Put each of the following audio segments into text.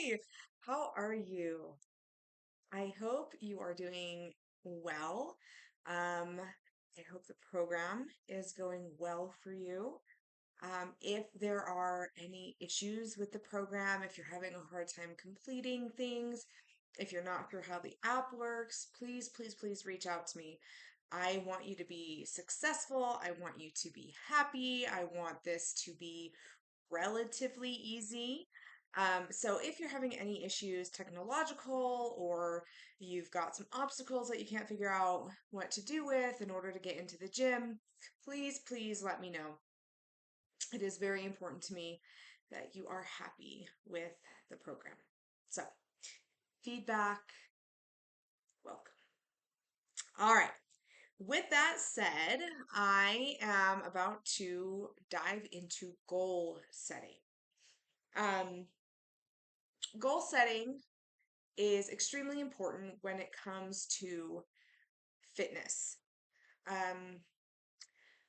Hi, how are you? I hope you are doing well. I hope the program is going well for you. If there are any issues with the program, if you're having a hard time completing things, if you're not sure how the app works, please, please, please reach out to me. I want you to be successful. I want you to be happy. I want this to be relatively easy. So if you're having any issues technological or you've got some obstacles that you can't figure out what to do with in order to get into the gym, please, please let me know. It is very important to me that you are happy with the program. So, feedback, welcome. All right. With that said, I am about to dive into goal setting. Um, Goal setting is extremely important when it comes to fitness. Um,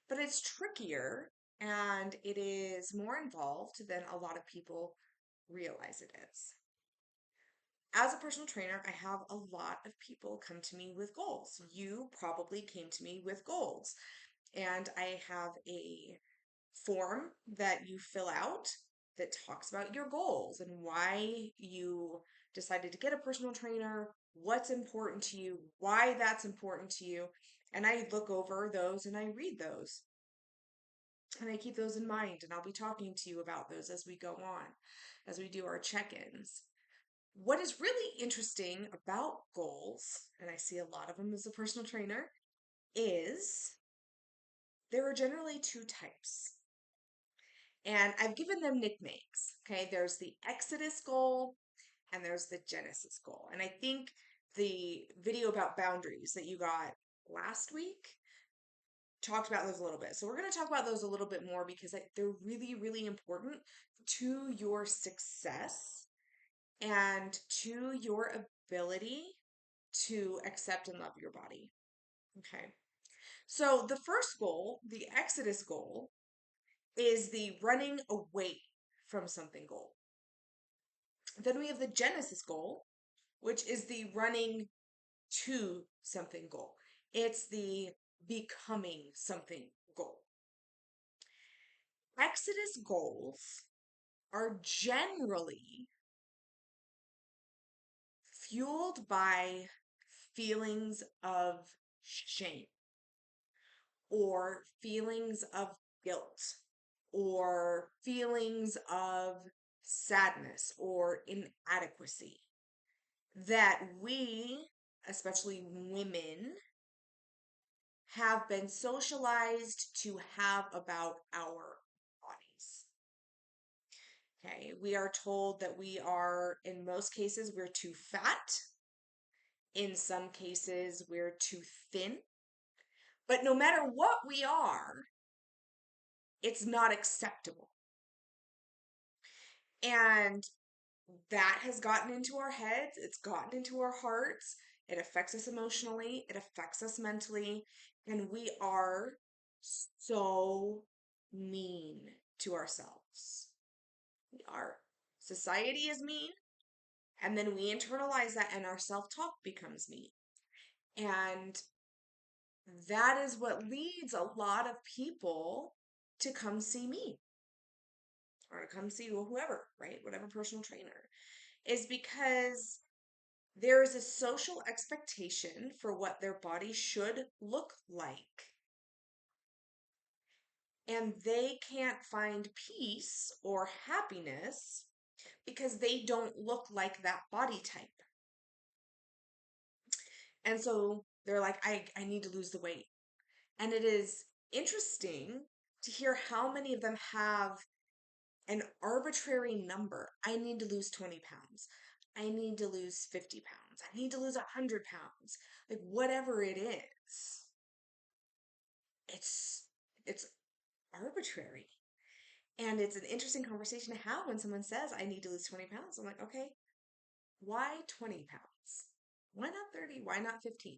but it's trickier and it is more involved than a lot of people realize it is. As a personal trainer, I have a lot of people come to me with goals. You probably came to me with goals, and I have a form that you fill out that talks about your goals and why you decided to get a personal trainer, what's important to you, why that's important to you. And I look over those and I read those and I keep those in mind. And I'll be talking to you about those as we go on, as we do our check ins. What is really interesting about goals, and I see a lot of them as a personal trainer, is there are generally two types. And I've given them nicknames. Okay, there's the Exodus goal and there's the Genesis goal. And I think the video about boundaries that you got last week talked about those a little bit. So we're going to talk about those a little bit more because they're really, really important to your success and to your ability to accept and love your body. Okay. So the first goal, the Exodus goal, is the running away from something goal. Then we have the Genesis goal, which is the running to something goal. It's the becoming something goal. Exodus goals are generally fueled by feelings of shame or feelings of guilt or feelings of sadness or inadequacy that we, especially women, have been socialized to have about our bodies. Okay, we are told that we are, in most cases, we're too fat. In some cases, we're too thin. But no matter what we are, it's not acceptable. And that has gotten into our heads, it's gotten into our hearts, it affects us emotionally, it affects us mentally, and we are so mean to ourselves. We are. Society is mean, and then we internalize that, and our self talk becomes mean. And that is what leads a lot of people to come see me or to come see whoever, right? Whatever personal trainer, is because there is a social expectation for what their body should look like. And they can't find peace or happiness because they don't look like that body type. And so they're like, I need to lose the weight. And it is interesting to hear how many of them have an arbitrary number. I need to lose 20 pounds. I need to lose 50 pounds. I need to lose 100 pounds. Like whatever it is, it's it's arbitrary. And it's an interesting conversation to have when someone says, I need to lose 20 pounds. I'm like, okay, why 20 pounds? Why not 30? Why not 15?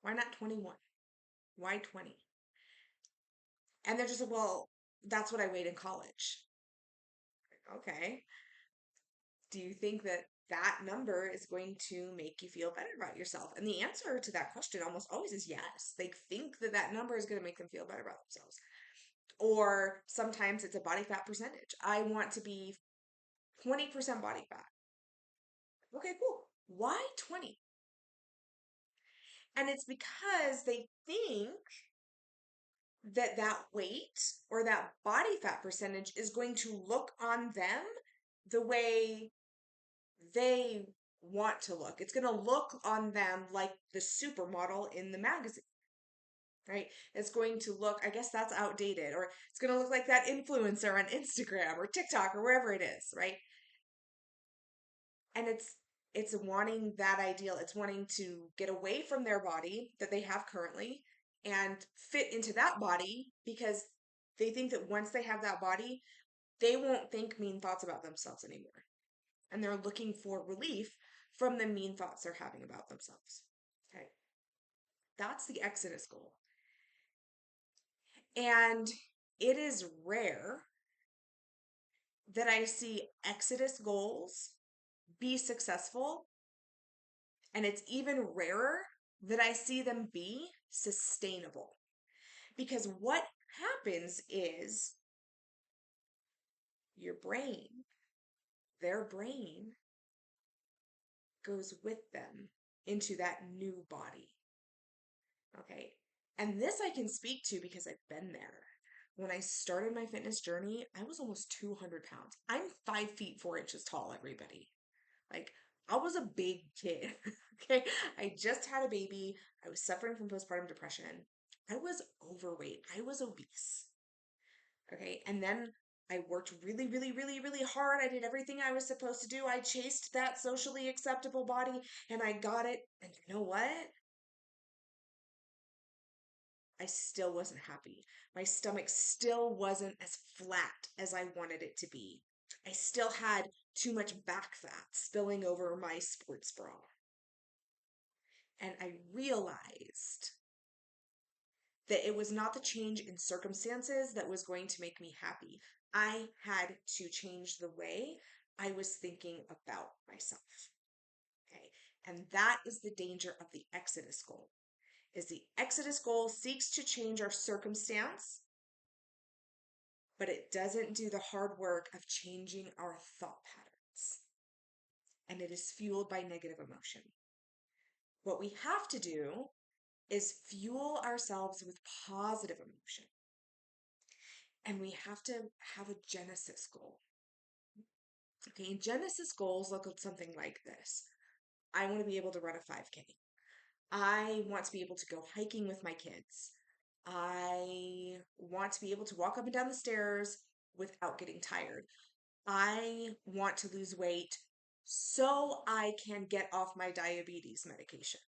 Why not 21? Why 20? And they're just like, well, that's what I weighed in college. Okay. Do you think that that number is going to make you feel better about yourself? And the answer to that question almost always is yes. They think that that number is going to make them feel better about themselves. Or sometimes it's a body fat percentage. I want to be 20% body fat. Okay, cool. Why 20? And it's because they think that that weight or that body fat percentage is going to look on them the way they want to look. It's going to look on them like the supermodel in the magazine, right? It's going to look, I guess that's outdated, or it's going to look like that influencer on Instagram or TikTok or wherever it is, right? And it's wanting that ideal. It's wanting to get away from their body that they have currently and fit into that body because they think that once they have that body, they won't think mean thoughts about themselves anymore. And they're looking for relief from the mean thoughts they're having about themselves. Okay. That's the Exodus goal. And it is rare that I see Exodus goals be successful. And it's even rarer that I see them be sustainable. Because what happens is your brain, their brain, goes with them into that new body. Okay. And this I can speak to because I've been there. When I started my fitness journey, I was almost 200 pounds. I'm 5 feet 4 inches tall, everybody. Like, I was a big kid. Okay. I just had a baby. I was suffering from postpartum depression. I was overweight. I was obese. Okay. And then I worked really, really, really, really hard. I did everything I was supposed to do. I chased that socially acceptable body and I got it. And you know what? I still wasn't happy. My stomach still wasn't as flat as I wanted it to be. I still had too much back fat spilling over my sports bra. And I realized that it was not the change in circumstances that was going to make me happy. I had to change the way I was thinking about myself. Okay. And that is the danger of the Exodus goal. Is the Exodus goal seeks to change our circumstance, but it doesn't do the hard work of changing our thought patterns. And it is fueled by negative emotion. What we have to do is fuel ourselves with positive emotion. And we have to have a Genesis goal. Okay, Genesis goals look something like this. I want to be able to run a 5K. I want to be able to go hiking with my kids. I want to be able to walk up and down the stairs without getting tired. I want to lose weight so I can get off my diabetes medication,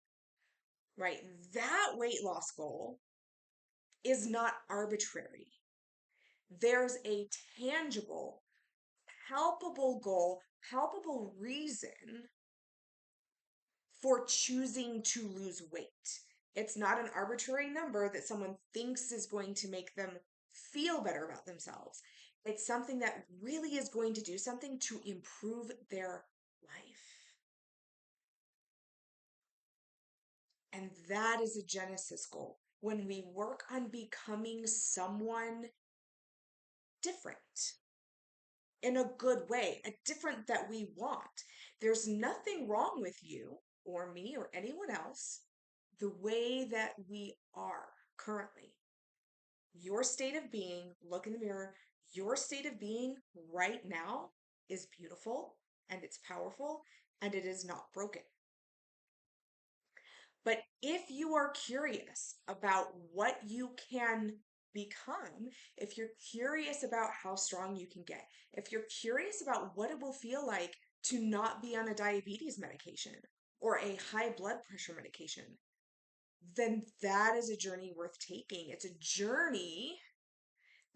right? That weight loss goal is not arbitrary. There's a tangible, palpable goal, palpable reason for choosing to lose weight. It's not an arbitrary number that someone thinks is going to make them feel better about themselves. It's something that really is going to do something to improve their life. And that is a Genesis goal. When we work on becoming someone different in a good way, a different that we want. There's nothing wrong with you or me or anyone else the way that we are currently. Your state of being, look in the mirror, your state of being right now is beautiful and it's powerful and it is not broken. But if you are curious about what you can become, if you're curious about how strong you can get, if you're curious about what it will feel like to not be on a diabetes medication or a high blood pressure medication, then that is a journey worth taking. It's a journey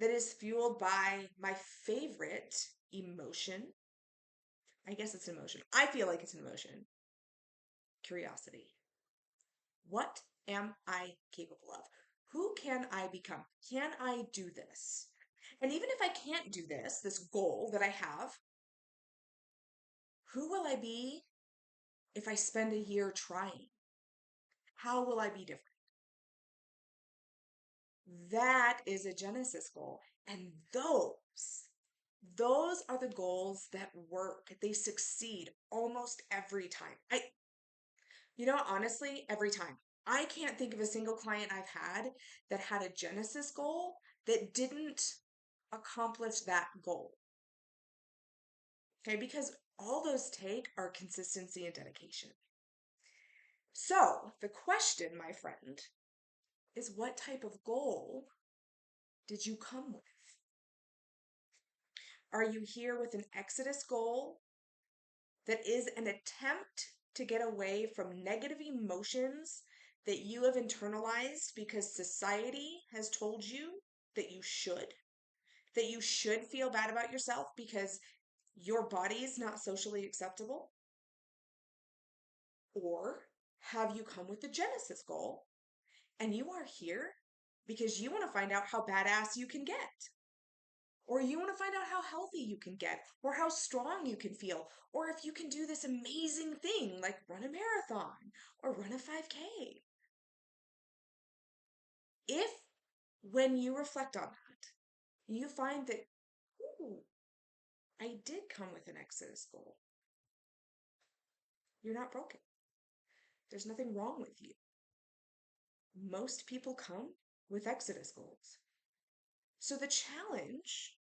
that is fueled by my favorite emotion. I guess it's an emotion. I feel like it's an emotion. Curiosity. What am I capable of? Who can I become? Can I do this? And even if I can't do this goal that I have, Who will I be if I spend a year trying? How will I be different? That is a Genesis goal. And those are the goals that work. They succeed almost every time. Honestly, every time. I can't think of a single client I've had that had a Genesis goal that didn't accomplish that goal. Okay, because all those take are consistency and dedication. So, the question, my friend, is what type of goal did you come with? Are you here with an Exodus goal that is an attempt to get away from negative emotions that you have internalized because society has told you that you should? That you should feel bad about yourself because your body is not socially acceptable? Or have you come with the Genesis goal and you are here because you want to find out how badass you can get? Or you want to find out how healthy you can get, or how strong you can feel, or if you can do this amazing thing like run a marathon or run a 5K. If, when you reflect on that, you find that, ooh, I did come with an Exodus goal, you're not broken. There's nothing wrong with you. Most people come with Exodus goals. So the challenge,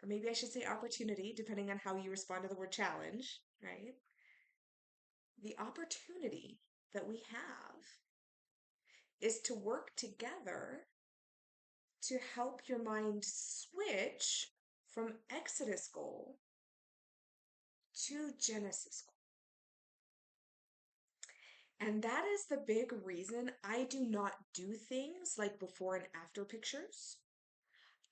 or maybe I should say opportunity, depending on how you respond to the word challenge, right? The opportunity that we have is to work together to help your mind switch from Exodus goal to Genesis goal. And that is the big reason I do not do things like before and after pictures.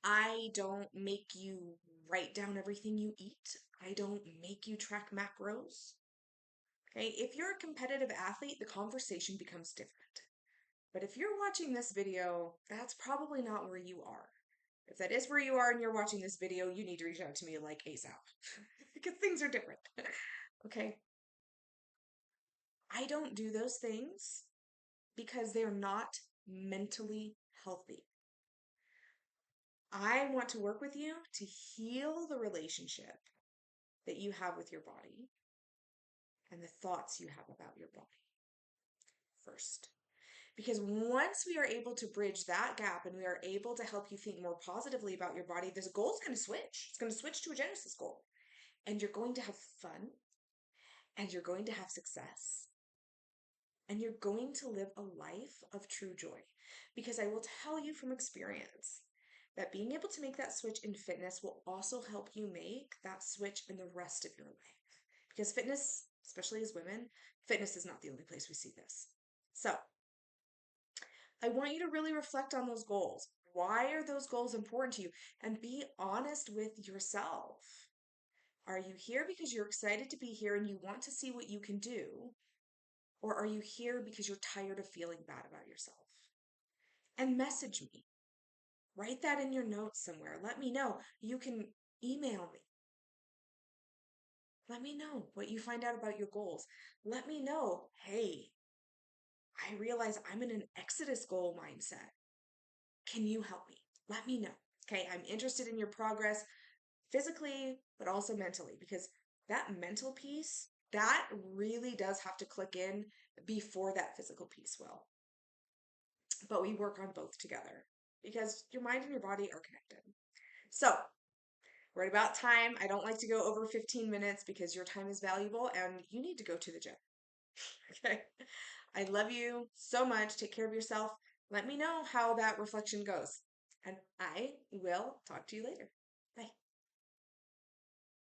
I don't make you write down everything you eat. I don't make you track macros. Okay, if you're a competitive athlete, the conversation becomes different. But if you're watching this video, that's probably not where you are. If that is where you are and you're watching this video, you need to reach out to me like ASAP because things are different. Okay. I don't do those things because they're not mentally healthy. I want to work with you to heal the relationship that you have with your body and the thoughts you have about your body first. Because once we are able to bridge that gap and we are able to help you think more positively about your body, this goal is going to switch. It's going to switch to a Genesis goal. And you're going to have fun and you're going to have success and you're going to live a life of true joy. Because I will tell you from experience that being able to make that switch in fitness will also help you make that switch in the rest of your life. Because fitness, especially as women, fitness is not the only place we see this. So I want you to really reflect on those goals. Why are those goals important to you? And be honest with yourself. Are you here because you're excited to be here and you want to see what you can do? Or are you here because you're tired of feeling bad about yourself? And message me. Write that in your notes somewhere. Let me know. You can email me. Let me know what you find out about your goals. Let me know, hey, I realize I'm in an Exodus goal mindset. Can you help me? Let me know. Okay, I'm interested in your progress physically, but also mentally, because that mental piece, that really does have to click in before that physical piece will. But we work on both together because your mind and your body are connected. So, we're at about time. I don't like to go over 15 minutes because your time is valuable and you need to go to the gym. Okay. I love you so much. Take care of yourself. Let me know how that reflection goes. And I will talk to you later.